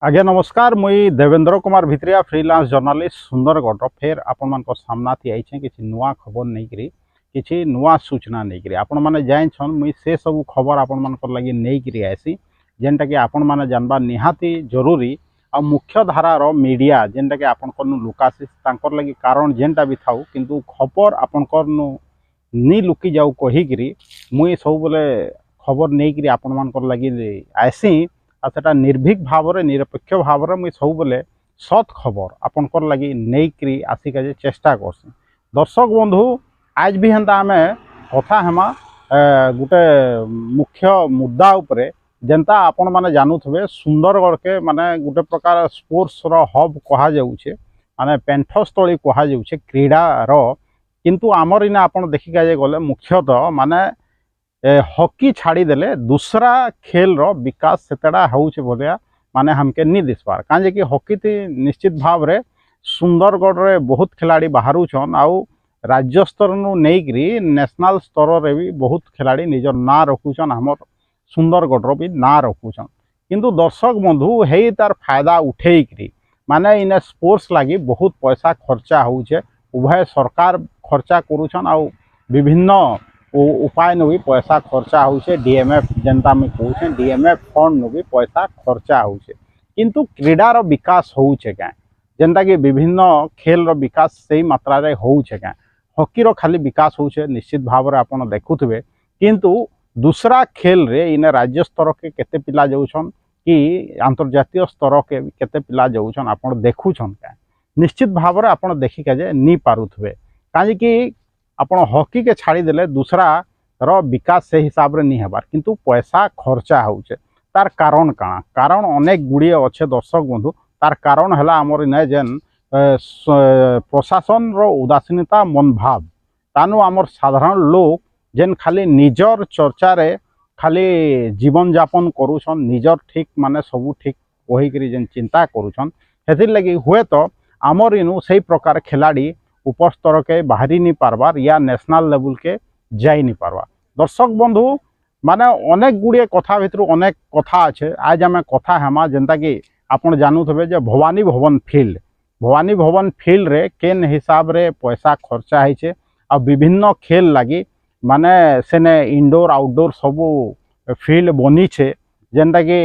आज्ञा नमस्कार मुई देवेंद्र कुमार भित्रिया फ्रीलांस जर्नलिस्ट सुंदरगढ़ फेर आपण मान सामना थी आईछे किसी नुआ खबर नहीं करी किसी नुआ सूचना नहीं करी आपण माने जाइन मुई से सब खबर आपण मान लगी नहीं करी आसी जेनटा कि आपण माने जानबा निहाती जरूरी आ मुख्य धारार मीडिया जेनटा कि आपण करनु लुकासी तांकर लगी कारण जेनटा भी थाउ किंतु खबर आपण करनु नी लुकी जाऊ कहीकि मुई सब बोले खबर नहीं करी आपण मान लगी आसी आ सेटा निर्भीक भाव में निरपेक्ष भाव में मुझे सब बेले सत खबर आपणकर लगी नहीं आसिका जे चेष्टा करसी। दर्शक बंधु आज भी हेन्ता आम कथा हेमा गोटे मुख्य मुद्दा उपरे जेनता आपण माने जानूथे सुंदरगढ़ के माने गोटे प्रकार स्पोर्ट्स हब कहा जाउछे माने पेंठस्थली कहा जाउछे क्रीडार किंतु आमर इना आपण देखिका जे गले मुख्यतः माने हॉकी छाड़ीदेले दूसरा खेल रो विकास सेतेड़ा होउछे बोलिया माने हमके नहीं दिसबार काजे कि हॉकी थी निश्चित भाव रे सुंदरगढ़ रे बहुत खिलाड़ी बाहरु छन आउ राज्य स्तर नु नेकरी नेशनल स्तर रे भी बहुत खिलाड़ी निजर ना रखुछन हमर सुंदरगढ़ रो भी ना रखुछन किंतु दर्शक बंधु हे तार फायदा उठेइकरी माने इने स्पोर्ट्स लागी बहुत पैसा खर्चा होउछे उभय सरकार खर्चा करूछन आउ विभिन्न उपाय भी पैसा खर्चा होउछे डीएमएफ जनता में कहूँ डीएमएफ फंड भी पैसा खर्चा होउछे किंतु क्रीडार विकास होउछे क्या जेनता कि विभिन्न खेल रो विकास सही मात्रा रे होउछे क्या हॉकी रो खाली विकास होउछे निश्चित भाव रे आपण देखुथिबे किंतु दूसरा खेल रे इने राज्य स्तर के केते पिला जाउछन कि अंतर्जातीय स्तर के केते पिला जाउछन आपण देखुछन क्या निश्चित भाव रे आपण देखिका जे नी पारुथबे काजे कि आपण हॉकी के छाड़ी देले दूसरा रो विकास से हिसाब रे नहीं हेबार किंतु पैसा खर्चा होउछे तार कारण काना कारण अनेक गुड़िए अच्छे दर्शक बंधु तार कारण है आमर इन जेन प्रशासन रो उदासीनता मनोभाव तानु आमर साधारण लोग जेन खाली निजर चर्चा रे खाली जीवन यापन करूछन निजर ठीक माने सबू ठीक कहीकि जेन चिंता करूछन हेथिर लगी हुए तो आमर इनु सही प्रकार खिलाड़ी ऊपर स्तर के बाहरी नहीं पारबार या नेशनल लेवल के जाई नहीं पारबार। दर्शक बंधु माने अनेक गुड़िए कथा भितर अनेक कथा अच्छे आज आम कथा हेमा जेनता कि आपण जानूथे जे भवानी भवन फील्ड रे केन हिसाब रे पैसा खर्चा होइछे आ विभिन्न खेल लगी माने सेने इंडोर आउटडोर सबू फील्ड बनी छे जेनता कि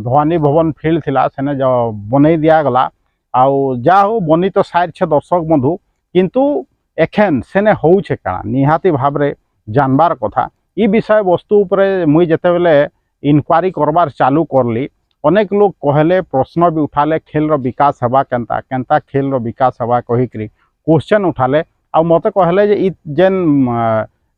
भवानी भवन फील्ड थिला सेने जो बनई दिया गला आउ जा हो बनी तो साइड छे दर्शक बंधु किंतु एखेन सेने होउछे काना निहाती भाव रे जानबार कथा ई विषय वस्तु उपरे मुई जेते बेले इनक्वारी करबार चालू करली अनेक लोग कहले प्रश्न भी उठाले खेल रो विकास हवा केनता केनता खेल रो विकास हवा कहिकरी क्वेश्चन उठाले आ मते कहले जे ई जेन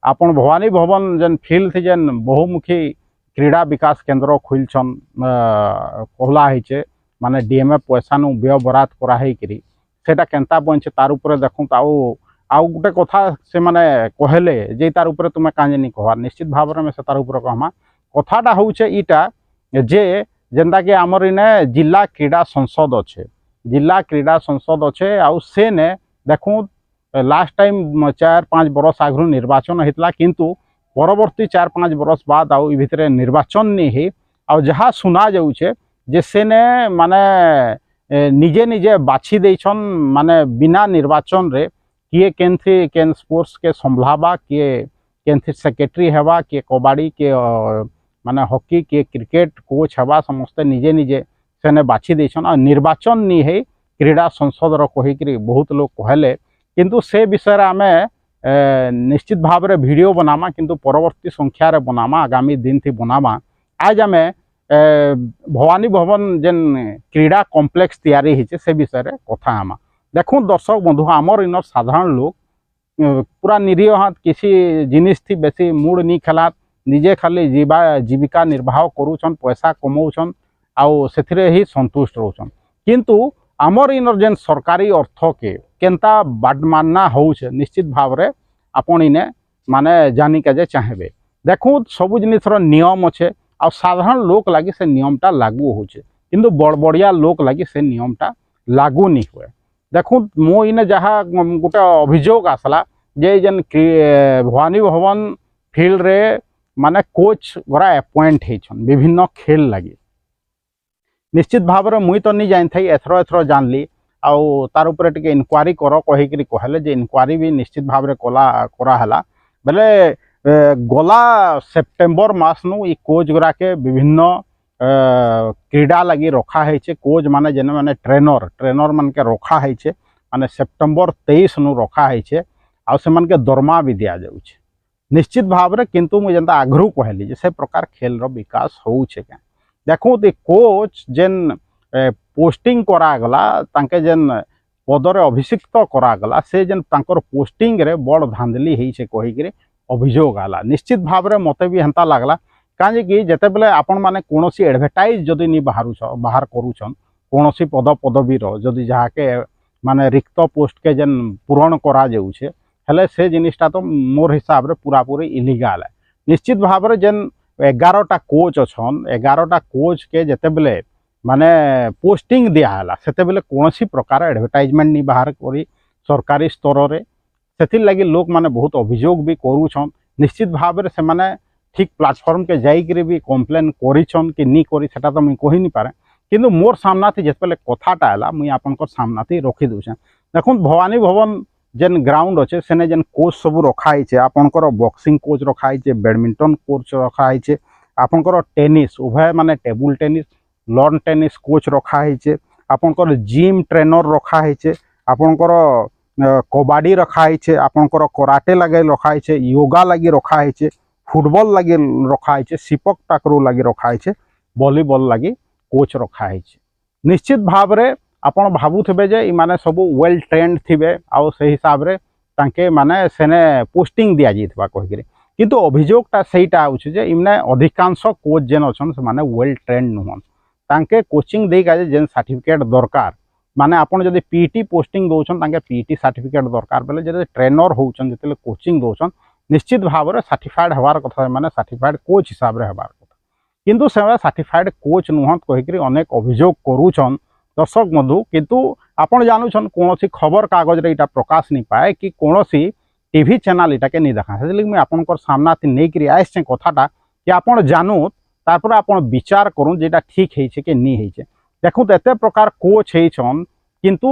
आपण भवानी भवन जेन फील्ड थी जेन बहुमुखी क्रीड़ा विकास केंद्र खुलछन कहला हिचे माने डीएमएफ पैसा नु व्यय बरात करा करी सेटा केनता बंचे तार ऊपर देखूँ आउ गोटे कथा से माने कहले जे तार ऊपर तुम काजे नहीं कहवार निश्चित भाव में से तार ऊपर कहमा कथाटा होउछे ईटा जे जेनता कि आमर इने जिला क्रीड़ा संसद अच्छे जिला क्रीड़ा संसद अच्छे आउ से ने देखूँ लास्ट टाइम 4-5 बरस आगु निर्वाचन होता किंतु परवर्ती 4-5 बरस बाद आउ भितर निर्वाचन नहीं है आ जहाँ सुना जाऊे जे से ने माने निजे निजे बाछी देछन माने बिना निर्वाचन रे किए केन स्पोर्ट्स के संभलाबा किए केनथि सेक्रेटरी हेबा किए कबाड़ी के माने हॉकी के क्रिकेट कोच हेबा समस्ते निजे निजे सेने बाछी देछन आ निर्वाचन नहीं है क्रीड़ा संसद रो कहिकरी बहुत लोग कहले किंतु से विषय आमे निश्चित भाव रे वीडियो बनामा किंतु परवर्ती संख्या रे बनामा आगामी दिन थी बनामा आज आमे भवानी भवन जेन क्रीड़ा कॉम्प्लेक्स तैयारी होइछे से विषय रे कथा आमा देखूँ दर्शक बंधु आमर इनर साधारण लोग पूरा निरीह हाथ किसी जिनिस थी बेसी मूड नहीं खेला निजे खाली जीविका निर्वाह करूछन पैसा कमाउछन आउ सेथिरे ही संतुष्ट रहउछन किंतु आमर इनर जेन सरकारी अर्थ के केनता बाडमानना होउछे निश्चित भाव रे आपण इने माने जानी के जे चाहेबे देखूँ सबु जिनिस रो नियम अच्छे आ साधारण लोक लगी से नियमटा लागू होचे किंतु बड़बड़िया लोक लगी से नियमटा लागू नहीं हुए देखूँ मो इने जहाँ गोटे अभियोग आसला जे जेन भवानी भवन फील्ड रे माने कोच गरा अपॉइंट होइछन विभिन्न खेल लगी निश्चित भाव में मुई तो नहीं जानी थी एथर एथर जानली आउ तार उपरे टिके इनक्वारी कर कहीकि कहले जे इनक्वारी भी निश्चित भाव में कराला बेले गला सेप्टेम्बर मास नु ई कोच गुराके विभिन्न क्रीड़ा लगी रखा है कोच माने जेने माने ट्रेनर ट्रेनर मान के रखा है माने सेप्टेम्बर 23 नु रखा है आ से मान के दरमा भी दिया जाऊ निश्चित भाव में किंतु मुझे जेनता आगरू कहली जे से प्रकार खेल रो विकास होउछे के देखो ते कोच जेन पोस्टिंग करागला तांके जेन पदरे अभिषिक्त करागला से जेन तांकर पोस्टिंग रे बड़ धांधली है कहीकि अभियोग आला निश्चित भाव में मते भी हेंता लागला कहीं कि जिते बेले आपण माने कोनोसी एडवर्टाइज जदि नहीं बाहर करूछन कोनोसी पद पदवीर जदि जहाँके माने रिक्त पोस्ट के जेन पूरण करा जाउछे हेले से जिनिसटा तो मोर हिसाब रे पूरा पूरी इलीगल है निश्चित भाव में जेन 11टा कोच अच्छन 11टा कोच के जिते बेले माने पोस्टिंग दियाला सेते बेले कोनोसी प्रकार एडवर्टाइजमेंट नहीं बाहर करी सरकारी स्तर रे सेथिर लगी लोक माने बहुत अभियोग भी करूछन निश्चित भाव में से माने ठीक प्लाटफर्म के जाइकरी भी कम्प्लेन करिछन कि नहीं करी सेटा तो मुई कहि नहीं पारे किंतु मोर सामना थी जिते कथाटा है मुई आपनकर सामना थी रखी दूचे देखो भवानी भवन जेन ग्राउंड अच्छे सेने जेन कोच सब रखाई आपनकर बॉक्सिंग कोच रखाई बैडमिंटन कोच रखाई आपनकर टेनिस उभय माने table tennis lawn tennis coach रखाई आपनकर जिम ट्रेनर रखाई आपनकर कबाडी रखाई आपनकर कराटे लगे रखाई योगा लगी रखाई फुटबॉल लगी रखाई सिपक टाकरू लगी रखाई वॉलीबॉल लगी कोच रखाई निश्चित भाव में आपण भावुवे जे माने सब वेल ट्रेंड थिबे आउ से हिसाब रे तांके माने सेने पोस्टिंग दिया जाइथबा कहिकरी किंतु अभियोगटा सेटा आउछ जे इमने अधिकांश कोच जेन अछन से माने वेल ट्रेंड नुहन तांके कोचिंग देई का जेन सर्टिफिकेट दरकार माने आपण जदि पीटी पोस्टिंग दोछन तांके पीटी सर्टिफिकेट दरकार बेले जदि ट्रेनर होउछन जतले कोचिंग दोछन निश्चित भाव में सर्टिफाइड हबार कथा माने सर्टिफाइड कोच हिसाब रे हबार कथा किंतु से सर्टिफाइड कोच नुहत कहीकि अनेक अभियोग करूछन दर्शक बंधु किंतु आपण जानूछन कौन खबर कागज रे इटा प्रकाश नहीं पाए कि कौन टीवी चैनल इटा के नहीं देखा से मुझे आपनकर सामना नहीं आसचे कथाटा कि आपण जानू तापर आपण विचार करूँ जेटा ठीक है कि नहीं है देखो एत प्रकार कोच होन किंतु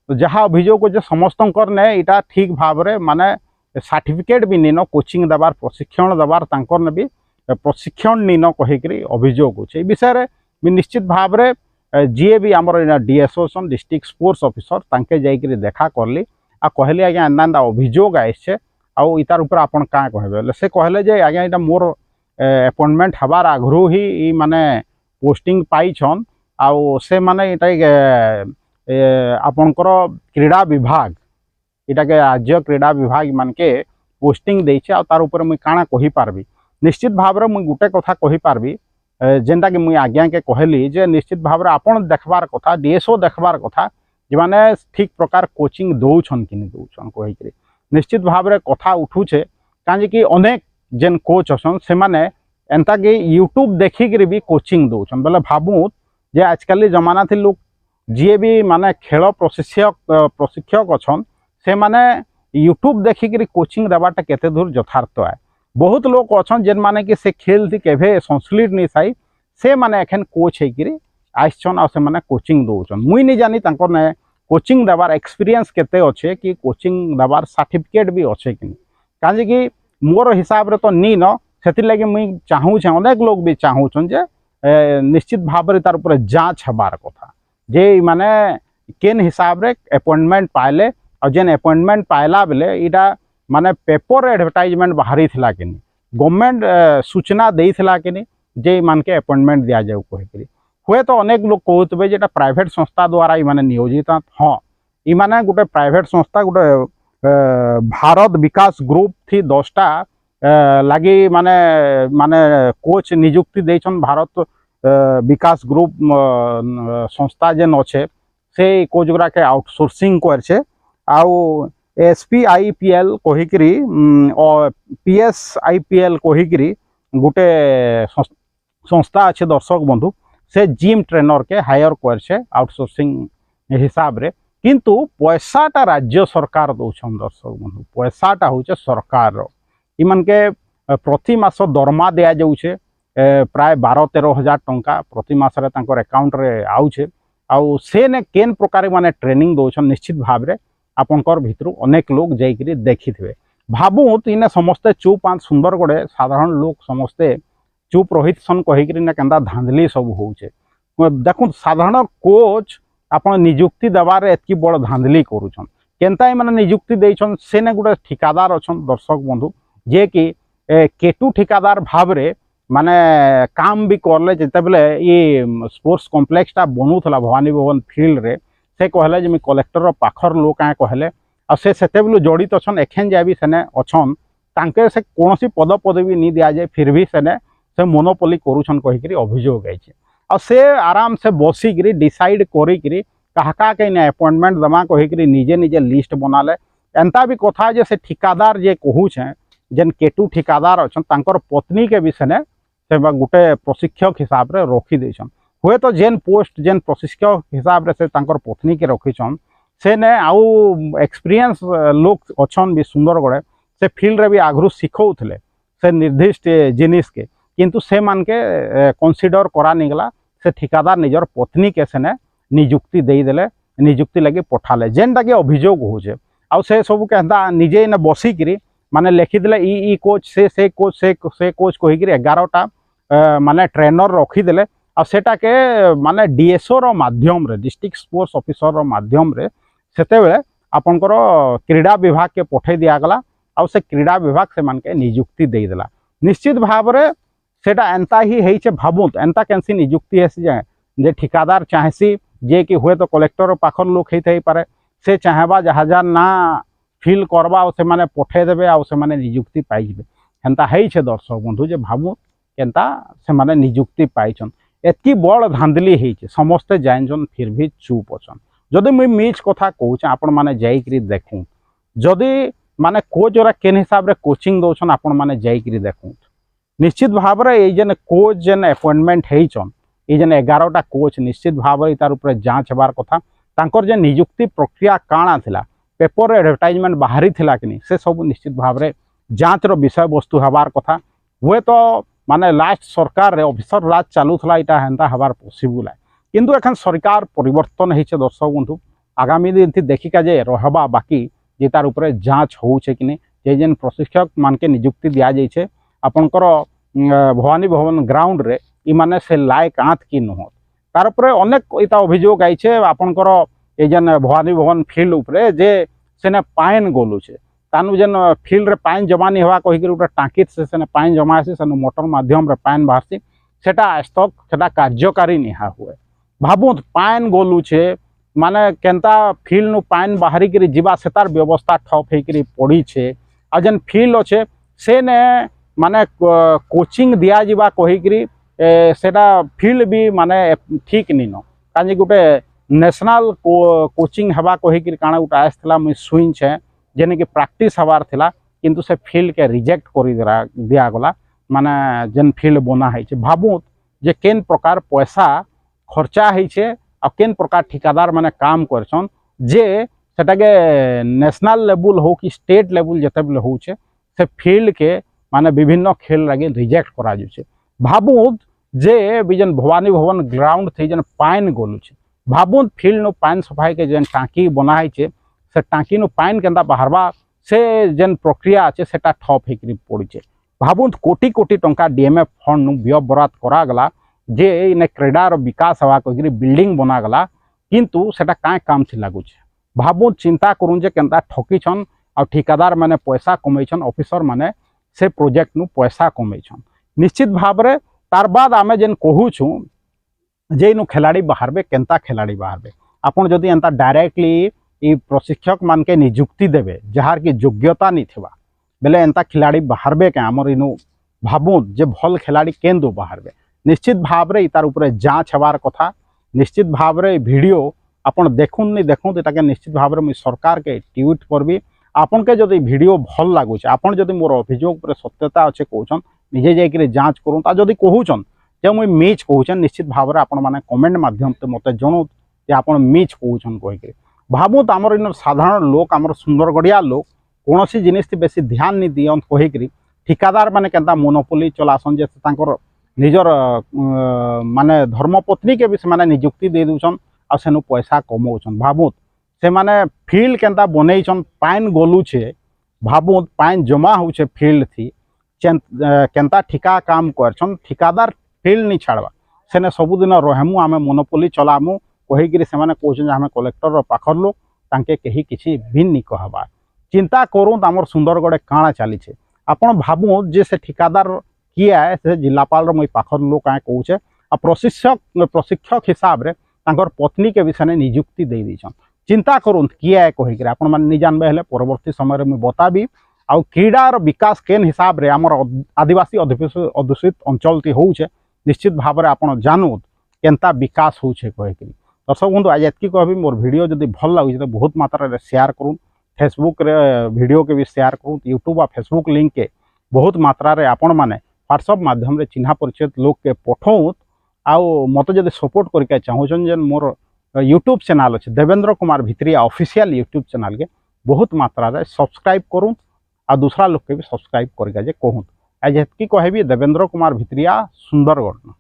जहाँ अभियोग जे समस्त ने इटा ठीक भाव में माने सर्टिफिकेट भी नीन कोचिंग देवार प्रशिक्षण देवार तांकर ने भी प्रशिक्षण नीन कहीकि अभियोग होचे विषय में निश्चित भाव में जी भी आमर डीएसओ सन डिस्ट्रिक्ट स्पोर्ट्स ऑफिसर तांके जाइकरी देखा करली आ कहली आज्ञा एंदा अभियोग आइछे आउ इतार ऊपर आपण का कहबे से कहले जे आज्ञा इटा मोर अपॉइंटमेंट हबार आगरू ही माने पोस्टिंग पाइछन आउ से माने इटा आपनकर क्रीड़ा विभाग इटा के राज्य क्रीड़ा विभाग मान के पोस्टिंग देइछे आ तार ऊपर मुई काना कहि पारबी निश्चित भाव में मुई गुटे कथा कहि पारबी जेनटा कि मुई आज्ञा के कहली जे निश्चित भाव में आपण देखबार कथा डीएसओ देखबार कथा जे माने ठीक प्रकार कोचिंग दौछन कि नहीं दौछन कहीकि निश्चित भाव में कथा उठुचे कहीं कि अनेक जेन कोच असन से माने एंता कि यूट्यूब देखिक भी कोचिंग दौछन बोले भावुत जे आजकल जमाना थी लोग जी भी माने खेल प्रशिक्षक अछन से माने यूट्यूब देखिक कोचिंग देवाटा केते दूर यथार्थ है बहुत लोग अच्छन जेन माने कि से खेल थी केभे संश्लिष्ट नहीं थाई से माने एखन कोच होकर आइछन आ से माने कोचिंग दौछन मुई नहीं जानी तांकर ने कोचिंग देवार एक्सपीरियंस केते अच्छे कि कोचिंग देवार सर्टिफिकेट भी अच्छे कि कहीं कि मोर हिसाब रे तो नी न से लगे मुई चाहूछे अनेक लोग भी चाहूछन जे निश्चित भाव में तार ऊपर जांच हबार कथा जे माने केन हिसाब रे अपॉइंटमेंट पाइले और जेन अपॉइंटमेंट पाइला बेले इटा माने पेपर एडवर्टाइजमेंट बाहरी थिला कि गवर्नमेंट सूचना देइथिला कि जे मान के अपॉइंटमेंट दिया जाऊ कहीकि हुए तो अनेक लोग कहते जेटा प्राइवेट संस्था द्वारा इमाने नियोजित हाँ इमाने गोटे प्राइवेट संस्था गोटे भारत विकास ग्रुप थी 10टा लगी माने माने कोच नियुक्ति देछन भारत विकास ग्रुप संस्था जेन अच्छे से कोच गुरा के आउटसोर्सिंग करछे आउ SPIPL कहीकि PSIPL कहीकि गोटे संस्था अच्छे दर्शक बंधु से जिम ट्रेनर के हायर करछे आउटसोर्सिंग हिसाब रे किंतु पैसाटा राज्य सरकार दौछन दर्शक बंधु पैसाटा होचे सरकार इमान के प्रति मास दरमा दिया जाउछे प्राय 12-13 हजार टंका प्रति मासरे तांकर अकाउंट रे आउछे आउ से ने केन प्रकार माने ट्रेनिंग दौन निश्चित भाव में आपंकर भितर अनेक लोग जाइए देखी थे भावु इने समस्ते चुप आंत सुंदर गोड़े साधारण लोग समस्ते चुप रही सन कहीकि केन्ता धांधली सब होचे देखो साधारण कोच आपण निजुक्ति देवार एतकी बड़ धांधली करुछन केन्ता माने निजुक्ति देछन से ने गोटे ठिकादार अच्छन दर्शक बंधु जे कि केटू ठिकादार भाव रे माने काम भी करले जिते बेले ये स्पोर्ट्स कॉम्प्लेक्स टा बनूला भवानी भवन फील्ड रे से कहले जे कलेक्टर पाखर लोक क्या कहले आ से बेलू जड़ित अच्छन एखेन जाए भी सेने अच्छन तांके से कौन पद पदवी नहीं दि जाए फिर भी सेने से मोनोपोली करुछन कहीकि अभियोग आइछे आ से आराम से बसिकी डिसाइड करिकी क्या कहीं अपॉइंटमेंट दमा कहीकि निजे निजे लिस्ट बनाले एंता भी कथा जे से ठिकादार जे कहूछे जेन केटू ठिकादार अच्छन तांकर पत्नी के भी सेने से गोटे प्रशिक्षक हिसाब रे रखी देछन हुए तो जेन पोस्ट जेन प्रशिक्षक हिसाब रे से तांकर पत्नी के रखीछन से ने आउ एक्सपीरियंस लोग अच्छन भी सुंदर गड़े से फील्ड रे भी आगु शिखौले से निर्दिष्ट जिनिस के किंतु से मान के कंसीडर करा निगला से ठिकादार निजर पत्नी के सेने निजुक्ति देदेले निजुक्ति लगे पठाले जेनटा कि अभियोग होचे आउ से सब कहता निजे ने बसिकी माने लिखिदे ई कोच से कोच कहीकि 11टा माने ट्रेनर रखीदे आ सेटा के माने डीएसओ रो माध्यम रे डिस्ट्रिक्ट स्पोर्ट्स ऑफिसर रो माध्यम रे सेते बेले आपनकर क्रीड़ा विभाग के पठे दिया गला आ से क्रीड़ा विभाग से मान के निजुक्ति दे देला निश्चित भाव रे सेटा एंता ही हेइछे भाबुत एंता कैंसी निजुक्ति हेसी जाए जे ठिकादार चाहेसी जे कि हुए तो कलेक्टर पाखर लोक हेइ पारे से चाहेबा जहाजा ना फिल करवा से माने पठे देबे आ से माने निजुक्ति पाइबे हेंता हेइछे दर्शक बंधु जे भाबुत केंता से माने निजुक्ति पाइछन एतकी बड़ धांधली हेइछे समस्ते जानछन फिर भी चुप अछन जदि मुई मीच कथा कहूँ आपण माने जाइकरी देखूँ जदि माने कोच ओरा केन हिसाब रे कोचिंग दौन आपण माने जाइकरी देखूँ निश्चित भाव रे जेन कोच जेन अपॉइंटमेंट हेइछन ये जेन 11टा कोच निश्चित भाव रे तार ऊपर जांच हेबार कथा तांकर जे निजुक्ति प्रक्रिया काणा थिला पेपर एडवर्टाइजमेंट बाहरी थिला कि से सब निश्चित भाव रे जांच रो विषय वस्तु हेबार कथा हुए तो माने लास्ट सरकार रे ऑफिसर राज चालूला इटा हेन्ता हबार पॉसिबल है किंतु एखन सरकार परिवर्तन होइछे दर्शक बंधु आगामी दिन थी देखिका जे रहबा बाकी जे तार ऊपर जांच होउछे कि जे जेन प्रशिक्षक मान के नियुक्ति दिया जाइछे आपनकर भवानी भवन ग्राउंड रे इ माने से लायक आंत कि नुह तार ऊपर अनेक इता अभियोग आइछे आपनकर ए जेन भवानी भवन फील्ड ऊपर जे सेने पाइन गोलुछे तानु जेन फील्ड रे पाइन जमा नहीं हवा कहिकि उटा टांकी से पाइन जमा आसी से मोटर माध्यम रे पाइन बाहरसी सेटा आज तक सेटा कार्यकारी निहा हुए भाबुत पाइन गोलुछे माने केंता फील्ड नु पाइन बाहरी करी जीवा से तार व्यवस्था ठप हेकरी पड़ी छे आ जेन फील्ड अच्छे से ने माने कोचिंग दिया जीवा कहिकरी सेटा फील्ड भी माने ठीक नहीं न काजे गोटे नेशनल कोचिंग हवा कहिकरी काना गोटे आसला मुई सुइन छे जेने कि प्रैक्टिस हवार थिला किंतु से फील्ड के रिजेक्ट कर दिया गला माने जेन फील्ड बना है भाबुत जे केन प्रकार पैसा खर्चा है आ केन प्रकार ठिकादार माने काम करछन जे सेटा के नेशनल लेवल हो कि स्टेट लेवल जते बेले होछे से फील्ड के माने विभिन्न खेल लगे रिजेक्ट करा जुछे भाबुत जे बिजन भवानी भवन ग्राउंड थी जन पाइन गोलुछे भाबुत फील्ड नो पाइन सफाई के जेन टांकी बना है से टांकी नो पाइन केंदा बाहरबा से जेन प्रक्रिया अच्छे सेटा ठप हेकरी पड़े भाबुत कोटी कोटी टंका डीएमएफ फंड नु व्यय बराद करा गला जे इन क्रीडार विकास हवा कहिकरी बिल्डिंग बना गला किंतु सेटा काए काम थी लागुछे भाबुत चिंता करूँ जे केंता ठकीछन आ ठिकादार माने पैसा कमैछन ऑफिसर माने से प्रोजेक्ट नु पैसा कमैछन निश्चित भाव रे तार बाद आमे जेन कहूछु जे इनु खिलाड़ी बाहरबे केंता खिलाड़ी बाहरबे आपन जदि एंता डायरेक्टली ये प्रशिक्षक मान के निजुक्ति देवे जहार की योग्यता नहीं थिबा बेले एंता खिलाड़ी बाहरबे के आमर इनु भाबुत जे भल खिलाड़ी केंदो बाहरबे निश्चित भाव रे तार ऊपर जांच हबार कथा निश्चित भाव रे वीडियो आपन देखुन नहीं देखुन एटा के निश्चित भाव रे मुई सरकार के ट्वीट करबी आपन के जदि वीडियो भल लागुचे आपन जदि मोर अभियोग पर सत्यता अच्छे कहउछन निजे जाइकरी जांच करूँ ता जदि कहउछन जे मुई मीच कहउछन निश्चित भाव रे आपन माने कमेंट माध्यम से मते जणो जे आपन मीच कहउछन कहिकरी भाबुत आमर इन साधारण लोक आमर सुंदरगढ़िया लोक कौन सी जिनिस बेसी ध्यान नहीं दियन कहिकरी ठिकादार माने केंता मोनोपोली चलासन जे तांकर निजर माने धर्मपत्नी के भी से निजुक्ति दे दून आ सेनु पैसा कमाउछन। भाबुत से माने फील्ड केनता बनईछन, पाइन गलुछे, भाबुत पाइन जमा होछे फील्ड थी, केनता ठिका काम करछन, ठिकादार फील्ड नहीं छाड़वा सेने सबुदिन रहमु आमे मोनोपोली चलामु कहीकि से कहछन आमे कलेक्टर पाखर लोक तांके कहीं किसी भी नहीं कहबार। चिंता करूँ आमर सुंदरगढ़ काଣା चलीछे आपण भाबु जे से ठिकादार किए है से जिलापाल मुई पाखर लोक आए कहूचे आ प्रशिक्षक हिसाब रे तांकर पत्नी के विषय में निजुक्ति दे दीछन। चिंता करूँ किए है कहीकि आपण मैंने नहीं जानबे हेले परवर्ती समय में बताबी। आ क्रीडार विकास केन हिसाब रे आमर आदिवासी अध्युषित अंचल टी होउछे निश्चित भाव में आपण जानू केनता विकास होउछे कहीकि। दर्शक बंधु आज एतकी कहबी मोर वीडियो जदि भल लागुछे तो बहुत मात्रा रे शेयर करूँ, फेसबुक रे वीडियो के भी शेयर करूँ, यूट्यूब आ फेसबुक लिंक के बहुत मात्रा रे आपण माने व्हाट्सएप माध्यम रे चिन्हा परिचित लोक के पठाऊँ। आउ मत जदि सपोर्ट करके चाहूछन जे मोर यूट्यूब चैनल अच्छे Devendra Kumar Bhitriya official YouTube channel के बहुत मात्रा रे सब्सक्राइब करूँ आ दूसरा लोक के भी सब्सक्राइब करके जे कहूँ। आज एतकी कहबी देवेंद्र कुमार भित्रिया सुंदरगढ़।